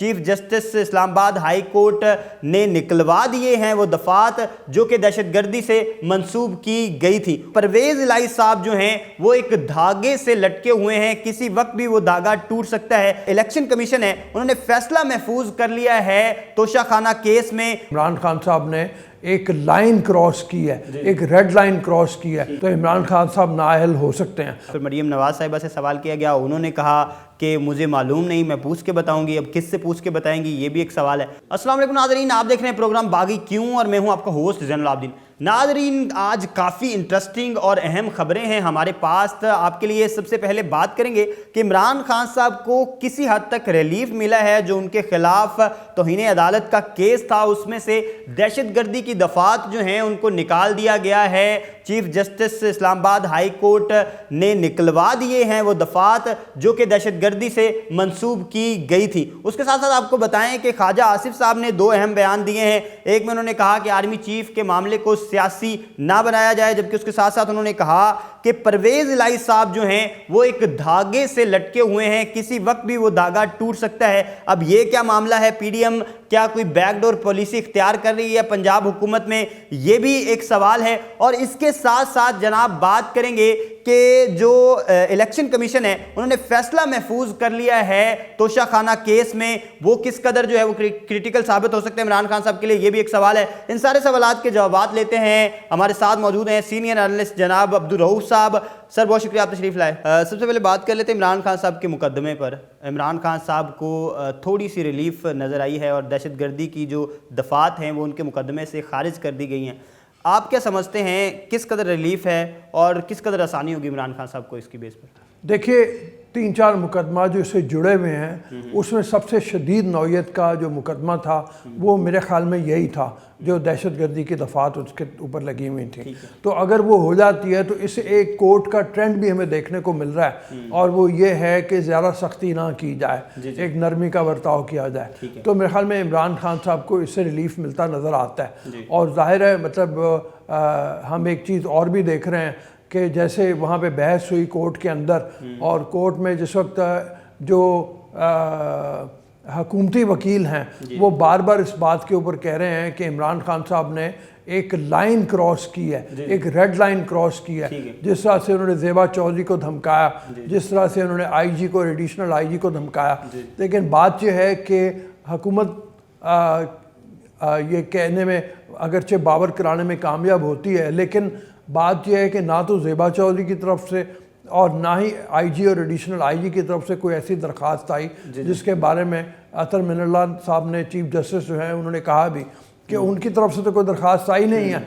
Chief justice اسلام آباد high court نے نکلوا دیے ہیں وہ دفعات جو کہ دہشت گردی سے منسوب کی گئی تھی۔ پرویز الہی صاحب جو ہیں وہ ایک دھاگے سے لٹکے ہوئے ہیں، کسی وقت بھی وہ دھاگا ٹوٹ سکتا ہے۔ الیکشن کمیشن ہے انہوں نے فیصلہ محفوظ کر لیا ہے توشہ خانہ کیس میں۔ عمران خان صاحب نے ایک لائن کراس کی ہے، ایک ریڈ لائن کراس کی ہے، تو عمران خان صاحب نااہل ہو سکتے ہیں۔ پھر مریم نواز صاحبہ سے سوال کیا گیا، انہوں نے کہا کہ مجھے معلوم نہیں، میں پوچھ کے بتاؤں گی۔ اب کس سے پوچھ کے بتائیں گی، یہ بھی ایک سوال ہے۔ السلام علیکم ناظرین، آپ دیکھ رہے ہیں پروگرام باغی کیوں، اور میں ہوں آپ کا ہوسٹ زین العابدین۔ ناظرین، آج کافی انٹرسٹنگ اور اہم خبریں ہیں ہمارے پاس۔ آپ کے لیے سب سے پہلے بات کریں گے کہ عمران خان صاحب کو کسی حد تک ریلیف ملا ہے۔ جو ان کے خلاف توہین عدالت کا کیس تھا، اس میں سے دہشت گردی کی دفعات جو ہیں ان کو نکال دیا گیا ہے۔ چیف جسٹس اسلام آباد ہائی کورٹ نے نکلوا دیے ہیں وہ دفعات جو کہ دہشت گردی سے منسوب کی گئی تھی۔ اس کے ساتھ ساتھ آپ کو بتائیں کہ خواجہ آصف صاحب نے دو اہم بیان دیے ہیں۔ ایک میں انہوں نے کہا کہ آرمی چیف کے معاملے کو سیاسی نہ بنایا جائے، جبکہ اس کے ساتھ ساتھ انہوں نے کہا کہ پرویز الہی صاحب جو ہیں وہ ایک دھاگے سے لٹکے ہوئے ہیں، کسی وقت بھی وہ دھاگا ٹوٹ سکتا ہے۔ اب یہ کیا معاملہ ہے؟ پی ڈی ایم کیا کوئی بیک ڈور پالیسی اختیار کر رہی ہے پنجاب حکومت میں؟ یہ بھی ایک سوال ہے۔ اور اس کے ساتھ ساتھ جناب بات کریں گے کہ جو الیکشن کمیشن ہے انہوں نے فیصلہ محفوظ کر لیا ہے توشہ خانہ کیس میں، وہ کس قدر جو ہے وہ کریٹیکل ثابت ہو سکتے ہیں عمران خان صاحب کے لیے، یہ بھی ایک سوال ہے۔ ان سارے سوالات کے جوابات لیتے ہیں۔ ہمارے ساتھ موجود ہیں سینئر انالسٹ جناب عبدالرؤوف صاحب۔ سر بہت شکریہ آپ تشریف لائے۔ سب سے پہلے بات کر لیتے ہیں عمران خان صاحب کے مقدمے پر۔ عمران خان صاحب کو تھوڑی سی ریلیف نظر آئی ہے اور دہشت گردی کی جو دفعات ہیں وہ ان کے مقدمے سے خارج کر دی گئی ہیں۔ آپ کیا سمجھتے ہیں کس قدر ریلیف ہے اور کس قدر آسانی ہوگی عمران خان صاحب کو اس کی بیس پر؟ دیکھیے، 3-4 مقدمات جو اس سے جڑے ہوئے ہیں، اس میں سب سے شدید نوعیت کا جو مقدمہ تھا وہ میرے خیال میں یہی تھا جو دہشت گردی کی دفعات اس کے اوپر لگی ہوئی تھیں۔ تو اگر وہ ہو جاتی ہے تو اس سے ایک کورٹ کا ٹرینڈ بھی ہمیں دیکھنے کو مل رہا ہے، اور وہ یہ ہے کہ زیادہ سختی نہ کی جائے، ایک نرمی کا برتاؤ کیا جائے۔ تو میرے خیال میں عمران خان صاحب کو اس سے ریلیف ملتا نظر آتا ہے۔ اور ظاہر ہے مطلب ہم ایک چیز اور بھی دیکھ رہے ہیں کہ جیسے وہاں پہ بحث ہوئی کورٹ کے اندر، اور کورٹ میں جس وقت جو حکومتی وکیل ہیں وہ بار بار اس بات کے اوپر کہہ رہے ہیں کہ عمران خان صاحب نے ایک لائن کراس کی ہے، ایک ریڈ لائن کراس کی ہے، جس طرح سے انہوں نے زیبا چودھری کو دھمکایا، جس طرح سے انہوں نے آئی جی کو، ایڈیشنل آئی جی کو دھمکایا۔ لیکن بات یہ ہے کہ حکومت یہ کہنے میں اگرچہ باور کرانے میں کامیاب ہوتی ہے، لیکن بات یہ ہے کہ نہ تو زیبا چودھری کی طرف سے اور نہ ہی آئی جی اور ایڈیشنل آئی جی کی طرف سے کوئی ایسی درخواست آئی جس کے بارے میں اطہر من اللہ صاحب نے، چیف جسٹس جو ہیں، انہوں نے کہا بھی کہ ان کی طرف سے تو کوئی درخواست آئی نہیں ہے۔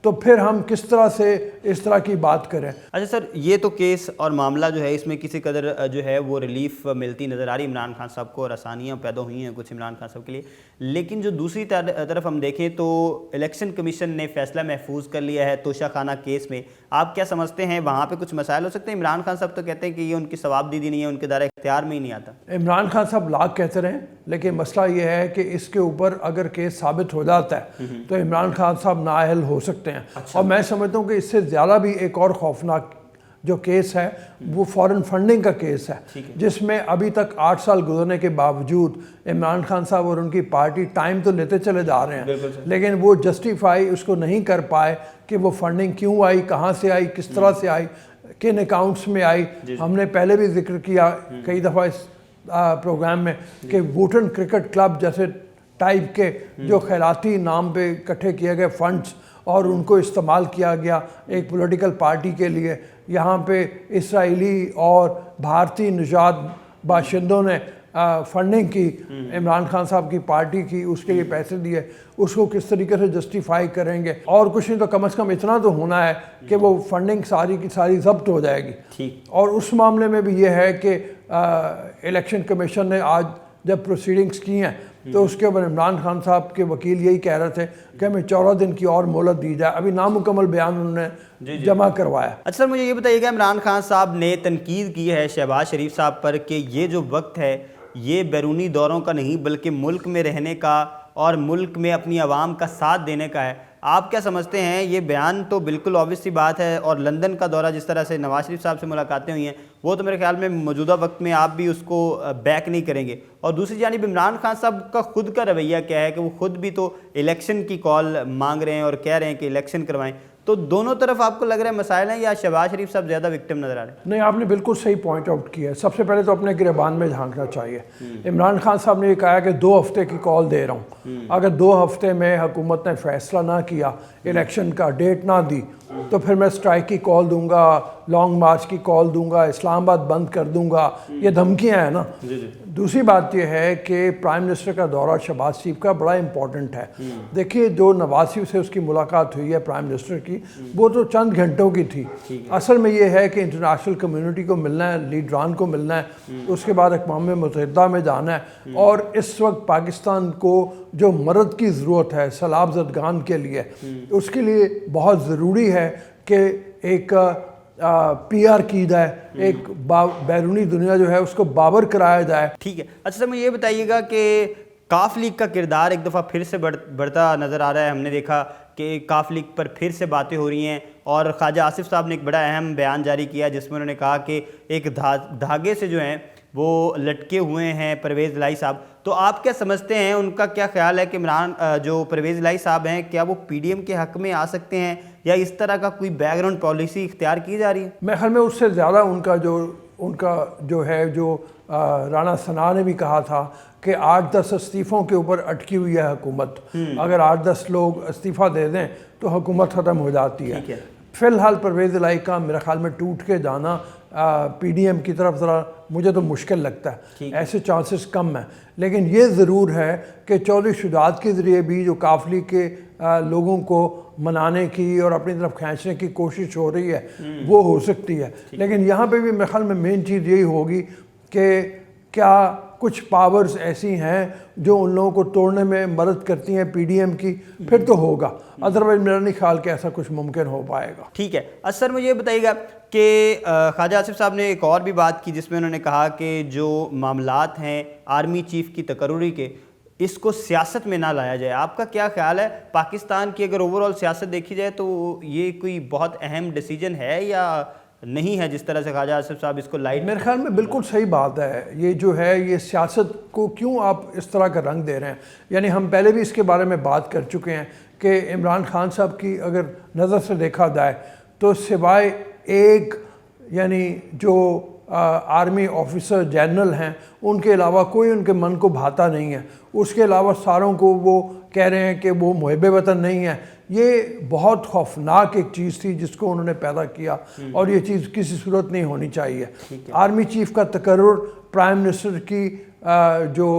تو پھر ہم کس طرح سے اس طرح کی بات کریں؟ اچھا سر، یہ تو کیس اور معاملہ جو ہے اس میں کسی قدر جو ہے وہ ریلیف ملتی نظر آ رہی عمران خان صاحب کو، اور آسانیاں پیدا ہوئی ہیں کچھ عمران خان صاحب کے لیے۔ لیکن جو دوسری طرف ہم دیکھیں تو الیکشن کمیشن نے فیصلہ محفوظ کر لیا ہے توشہ خانہ کیس میں۔ آپ کیا سمجھتے ہیں وہاں پہ کچھ مسائل ہو سکتے ہیں؟ عمران خان صاحب تو کہتے ہیں کہ یہ ان کی ثوابدیدی نہیں ہے، ان کے دائرہ اختیار میں ہی نہیں آتا۔ عمران خان صاحب لاکھ کہتے رہیں، لیکن مسئلہ یہ ہے کہ اس کے اوپر اگر کیس ثابت ہو جاتا ہے تو عمران خان صاحب نااہل ہو سکتے ہیں۔ اور میں سمجھتا ہوں کہ اس سے زیادہ بھی ایک اور خوفناک جو کیس ہے وہ فورن فنڈنگ کا کیس ہے، جس میں ابھی تک 8 سال گزرنے کے باوجود عمران خان صاحب اور ان کی پارٹی ٹائم تو لیتے چلے جا رہے ہیں، لیکن وہ جسٹیفائی اس کو نہیں کر پائے کہ وہ فنڈنگ کیوں آئی، کہاں سے آئی، کس طرح سے آئی، کن اکاؤنٹس میں آئی۔ ہم نے پہلے بھی ذکر کیا کئی دفعہ اس پروگرام میں کہ ووٹن کرکٹ کلب جیسے ٹائپ کے جو خیراتی نام پہ اکٹھے کیے گئے فنڈز اور ان کو استعمال کیا گیا ایک پولیٹیکل پارٹی کے لیے، یہاں پہ اسرائیلی اور بھارتی نژاد باشندوں نے فنڈنگ کی عمران خان صاحب کی پارٹی کی، اس کے لیے پیسے دیے، اس کو کس طریقے سے جسٹیفائی کریں گے؟ اور کچھ نہیں تو کم از کم اتنا تو ہونا ہے کہ وہ فنڈنگ ساری کی ساری ضبط ہو جائے گی۔ اور اس معاملے میں بھی یہ ہے کہ الیکشن کمیشن نے آج جب پروسیڈنگز کی ہیں تو اس کے اوپر عمران خان صاحب کے وکیل یہی کہہ رہے تھے کہ ہمیں 14 دن کی اور مہلت دی جائے، ابھی نامکمل بیان انہوں نے جمع کروایا۔ اچھا سر، مجھے یہ بتائیے گا، عمران خان صاحب نے تنقید کی ہے شہباز شریف صاحب پر کہ یہ جو وقت ہے یہ بیرونی دوروں کا نہیں بلکہ ملک میں رہنے کا اور ملک میں اپنی عوام کا ساتھ دینے کا ہے۔ آپ کیا سمجھتے ہیں؟ یہ بیان تو بالکل obvious سی بات ہے، اور لندن کا دورہ جس طرح سے نواز شریف صاحب سے ملاقاتیں ہوئی ہیں وہ تو میرے خیال میں موجودہ وقت میں آپ بھی اس کو بیک نہیں کریں گے، اور دوسری جانب عمران خان صاحب کا خود کا رویہ کیا ہے کہ وہ خود بھی تو الیکشن کی کال مانگ رہے ہیں اور کہہ رہے ہیں کہ الیکشن کروائیں، تو دونوں طرف آپ کو لگ رہا ہے مسائل ہیں یا شہباز شریف صاحب زیادہ وکٹم نظر آ رہے ہیں؟ نہیں، آپ نے بالکل صحیح پوائنٹ آؤٹ کیا ہے. سب سے پہلے تو اپنے گریبان میں جھانکنا چاہیے. عمران خان صاحب نے یہ کہا کہ 2 ہفتے کی کال دے رہا ہوں. اگر 2 ہفتے میں حکومت نے فیصلہ نہ کیا، الیکشن کا ڈیٹ نہ دی، تو پھر میں سٹرائک کی کال دوں گا، لانگ مارچ کی کال دوں گا، اسلام آباد بند کر دوں گا. یہ دھمکیاں ہیں نا. دوسری بات یہ ہے کہ پرائم منسٹر کا دورہ شہباز شریف کا بڑا امپورٹنٹ ہے. دیکھیے، جو نواز شریف سے اس کی ملاقات ہوئی ہے پرائم منسٹر کی، وہ تو چند گھنٹوں کی تھی. اصل میں یہ ہے کہ انٹرنیشنل کمیونٹی کو ملنا ہے، لیڈران کو ملنا ہے، اس کے بعد اقوام متحدہ میں جانا ہے. اور اس وقت پاکستان کو جو مدد کی ضرورت ہے سیلاب زدگان کے لیے، اس کے لیے بہت ضروری ہے کہ ایک پی آر کی جائے، ایک بیرونی دنیا جو ہے اس کو بابر کرایا جائے. ٹھیک ہے. اچھا مجھے یہ بتائیے گا کہ کاف لیگ کا کردار ایک دفعہ پھر سے بڑھتا نظر آ رہا ہے. ہم نے دیکھا کہ کاف لیگ پر پھر سے باتیں ہو رہی ہیں، اور خواجہ آصف صاحب نے ایک بڑا اہم بیان جاری کیا جس میں انہوں نے کہا کہ ایک دھاگے سے جو ہیں وہ لٹکے ہوئے ہیں پرویز الہی صاحب. تو آپ کیا سمجھتے ہیں، ان کا کیا خیال ہے کہ جو پرویز الہی صاحب ہیں کیا وہ پی ڈی ایم کے حق میں آ سکتے ہیں، یا اس طرح کا کوئی بیک گراؤنڈ پالیسی اختیار کی جا رہی ہے؟ میں خیال میں اس سے زیادہ ان کا جو ہے جو رانا ثنا نے بھی کہا تھا کہ 8-10 استعفوں کے اوپر اٹکی ہوئی ہے حکومت. اگر 8-10 لوگ استعفیٰ دے دیں تو حکومت ختم ہو جاتی ہے. فی الحال پرویز الہی کا میرے خیال میں ٹوٹ کے جانا پی ڈی ایم کی طرف ذرا مجھے تو مشکل لگتا ہے. ایسے چانسز کم ہیں. لیکن یہ ضرور ہے کہ چودھری شجاعت کے ذریعے بھی جو کاف لیگ کے لوگوں کو منانے کی اور اپنی طرف کھینچنے کی کوشش ہو رہی ہے وہ ہو سکتی ہے. لیکن یہاں پہ بھی میرے خیال میں مین چیز یہی ہوگی کہ کیا کچھ پاورز ایسی ہیں جو ان لوگوں کو توڑنے میں مدد کرتی ہیں پی ڈی ایم کی، پھر تو ہوگا. ادروائز میرا نہیں خیال کہ ایسا کچھ ممکن ہو پائے گا. ٹھیک ہے. سر مجھے یہ بتائیے گا کہ خواجہ آصف صاحب نے ایک اور بھی بات کی جس میں انہوں نے کہا کہ جو معاملات ہیں آرمی چیف کی تقرری کے، اس کو سیاست میں نہ لایا جائے. آپ کا کیا خیال ہے؟ پاکستان کی اگر اوور آل سیاست دیکھی جائے تو یہ کوئی بہت اہم ڈیسیجن ہے یا نہیں ہے جس طرح سے خواجہ آصف صاحب اس کو لائٹ؟ میرے خیال میں بالکل صحیح بات ہے. یہ جو ہے یہ سیاست کو کیوں آپ اس طرح کا رنگ دے رہے ہیں؟ یعنی ہم پہلے بھی اس کے بارے میں بات کر چکے ہیں کہ عمران خان صاحب کی اگر نظر سے دیکھا جائے تو سوائے ایک یعنی جو آرمی آفیسر جنرل ہیں ان کے علاوہ کوئی ان کے من کو بھاتا نہیں ہے. اس کے علاوہ ساروں کو وہ کہہ رہے ہیں کہ وہ محب وطن نہیں ہے. یہ بہت خوفناک ایک چیز تھی جس کو انہوں نے پیدا کیا، اور یہ چیز کسی صورت نہیں ہونی چاہیے. آرمی چیف کا تقرر پرائم منسٹر کی جو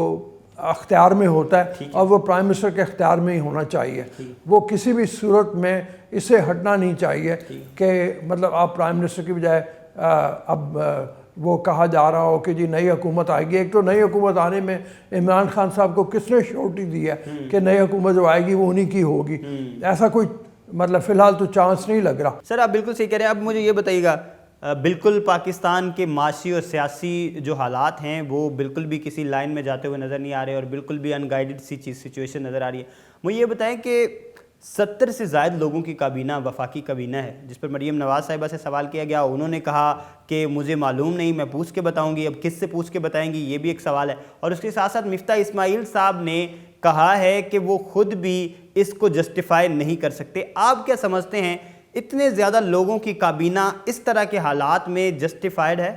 اختیار میں ہوتا ہے، اور وہ پرائم منسٹر کے اختیار میں ہی ہونا چاہیے. وہ کسی بھی صورت میں اس سے ہٹنا نہیں چاہیے کہ مطلب آپ پرائم منسٹر کی بجائے اب وہ کہا جا رہا ہو کہ جی نئی حکومت آئے گی. ایک تو نئی حکومت آنے میں عمران خان صاحب کو کس نے شورٹی دی ہے کہ نئی حکومت جو آئے گی وہ انہی کی ہوگی؟ ایسا کوئی مطلب فی الحال تو چانس نہیں لگ رہا. سر آپ بالکل صحیح کہہ رہے ہیں. اب مجھے یہ بتائیے گا، بالکل پاکستان کے معاشی اور سیاسی جو حالات ہیں وہ بالکل بھی کسی لائن میں جاتے ہوئے نظر نہیں آ رہے، اور بالکل بھی ان گائیڈڈ سی سچویشن نظر آ رہی ہے. مجھے یہ بتائیں کہ 70 سے زائد لوگوں کی کابینہ وفاقی کابینہ ہے جس پر مریم نواز صاحبہ سے سوال کیا گیا. انہوں نے کہا کہ مجھے معلوم نہیں، میں پوچھ کے بتاؤں گی. اب کس سے پوچھ کے بتائیں گی یہ بھی ایک سوال ہے. اور اس کے ساتھ ساتھ مفتاح اسماعیل صاحب نے کہا ہے کہ وہ خود بھی اس کو جسٹیفائی نہیں کر سکتے. آپ کیا سمجھتے ہیں اتنے زیادہ لوگوں کی کابینہ اس طرح کے حالات میں جسٹیفائڈ ہے؟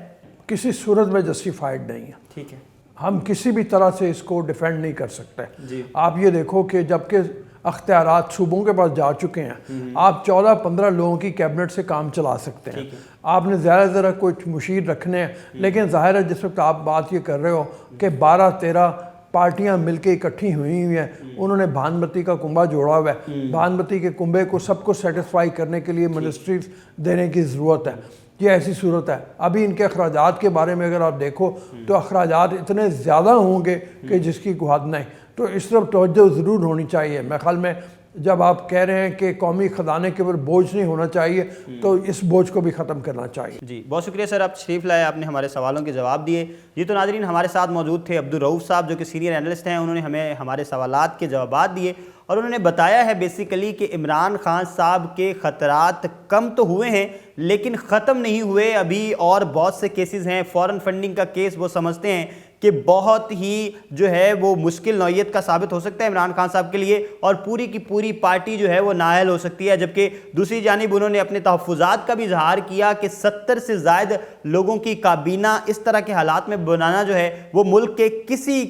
کسی صورت میں جسٹیفائڈ نہیں ہے. ٹھیک ہے. ہم کسی بھی طرح سے اس کو ڈیفینڈ نہیں کر سکتے. آپ یہ دیکھو کہ جب کہ اختیارات صوبوں کے پاس جا چکے ہیں، آپ 14-15 لوگوں کی کیبنٹ سے کام چلا سکتے ہیں. آپ نے زیادہ کچھ مشیر رکھنے ہیں، لیکن ظاہر ہے جس وقت آپ بات یہ کر رہے ہو کہ 12-13 پارٹیاں مل کے اکٹھی ہوئی ہیں، انہوں نے بھانمتی کا کنبہ جوڑا ہوا ہے. بھانمتی کے کنبے کو سب کو سیٹسفائی کرنے کے لیے منسٹریز دینے کی ضرورت ہے. یہ ایسی صورت ہے. ابھی ان کے اخراجات کے بارے میں اگر آپ دیکھو تو اخراجات اتنے زیادہ ہوں گے کہ جس کی کوئی حد نہیں. تو اس طرف توجہ ضرور ہونی چاہیے. میرے خیال میں جب آپ کہہ رہے ہیں کہ قومی خزانے کے اوپر بوجھ نہیں ہونا چاہیے تو اس بوجھ کو بھی ختم کرنا چاہیے. جی بہت شکریہ سر, آپ تشریف لائے, آپ نے ہمارے سوالوں کے جواب دیے. جی تو ناظرین, ہمارے ساتھ موجود تھے عبدالرؤف صاحب جو کہ سینئر اینالسٹ ہیں. انہوں نے ہمیں ہمارے سوالات کے جوابات دیے اور انہوں نے بتایا ہے بیسیکلی کہ عمران خان صاحب کے خطرات کم تو ہوئے ہیں لیکن ختم نہیں ہوئے ابھی, اور بہت سے کیسز ہیں. فورن فنڈنگ کا کیس وہ سمجھتے ہیں کہ بہت ہی جو ہے وہ مشکل نوعیت کا ثابت ہو سکتا ہے عمران خان صاحب کے لیے, اور پوری کی پوری پارٹی جو ہے وہ نااہل ہو سکتی ہے. جبکہ دوسری جانب انہوں نے اپنے تحفظات کا بھی اظہار کیا کہ 70 سے زائد لوگوں کی کابینہ اس طرح کے حالات میں بنانا جو ہے وہ ملک کے کسی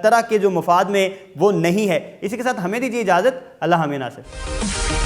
طرح کے جو مفاد میں وہ نہیں ہے. اسی کے ساتھ ہمیں دیجیے اجازت. اللہ حافظ ناصر.